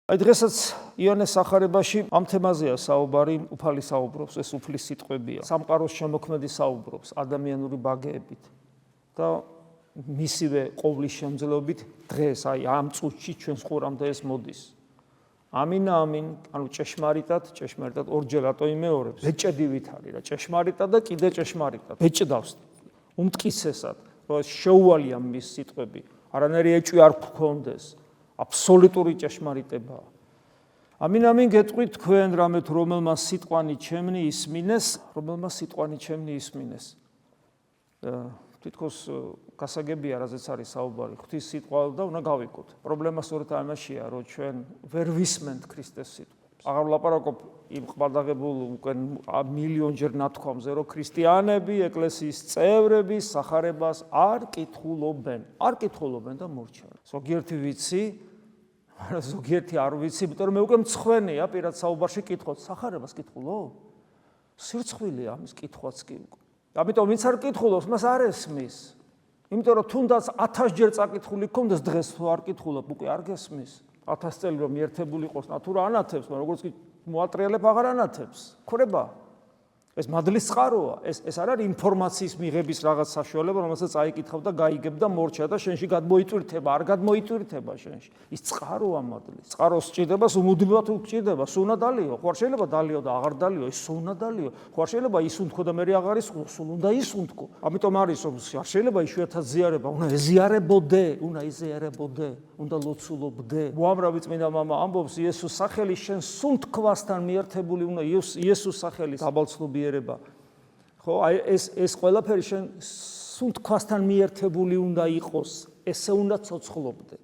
აი დღესაც იონეს სახარებაში ამ თემაზეა საუბარი, უფალი საუბრობს, ეს უფლის სიტყვებია. სამყაროს შემოქმედი საუბრობს ადამიანური ბაგეებით და მისივე ყოვლის შემძლეობით დღეს აი ამ წუთში ჩვენს ყურამდე ეს მოდის. ამინა ამინ, ანუ ჭეშმარიტად ორჯერ რატო იმეორებს? ბეჭედივით არის რა, ჭეშმარიტად და კიდე ჭეშმარიტად. ბეჭდავს უმტკიცესად, რომ შეუვალია მის სიტყვები, არანაირი ეჭვი არ გქონდეს. აბსოლუტური ჭეშმარიტებაა. ამინ გეტყვით თქვენ რამე თუ რომელმას სიტყვანი ჩემნი ისმინეს. თითქოს გასაგებია, რაზეც არის საუბარი, ღვთის სიტყვა და უნდა გავიკოთ. პრობლემა სწორედ ამაშია, რომ ჩვენ ვერ ვისმენთ ქრისტეს სიტყვებს. აღარ ვლაპარაკობ იმ ყბადაღებულ უკვე მილიონჯერ ნათქვამზე, რომ ქრისტიანები, ეკლესიის წევრები სახარებას არ კითხულობენ და მორჩენ. ზოგიერთი ვიცი, ზოგიერთი არ ვიცი, იმიტომ რომ მე უკვე მცხვენია პირად საუბარში კითხოთ, სახარებას კითხულობ? სირცხვილია ამის კითხვაც კი უკვე. ამიტომ ვინც არ კითხულობს, მას არ ესმის. იმიტომ რომ თუნდაც 1000 ჯერ წაკითხული გქონდეს დღეს თუ არ კითხულობ, უკვე არ გესმის. 1000 წელი რომ მიერთებული იყოს, ნატურა ანათებს, მაგრამ როგორც კი მოატრიალებ აღარ ანათებს. ქრება. ეს მადლის წყაროა, ეს არ არის ინფორმაციის მიღების რაღაც საშუალება, რომელსაც აიკითხავ და გაიგებ და მორჩა და შენში გადმოიტვირთება, არ გადმოიტვირთება შენში. ის წყაროა მადლის. წყაროს სჭირდებას უმუდმივად უგჭირდება, სულ უნდა დალიო, ხო არ შეიძლება დალიო და აღარ დალიო, ის სულ უნდა დალიო. ხო არ შეიძლება ისუნთქო და მე აღარ ისუნთქო, სულ უნდა ისუნთქო. ამიტომ არის რომ არ შეიძლება იშვიათად ზიარება, უნდა ეზიარებოდე, უნდა ლოცულობდე. უამრავი წმინდა მამა ამბობს, იესოს სახელი შენ სუნთქვასთან მიერთებული უნდა იესოს სახელის დაბალცნობიერება. ხო, აი ეს ყველაფერი შენ სუნთქვასთან მიერთებული უნდა იყოს, ესე უნდა ცოცხლობდე.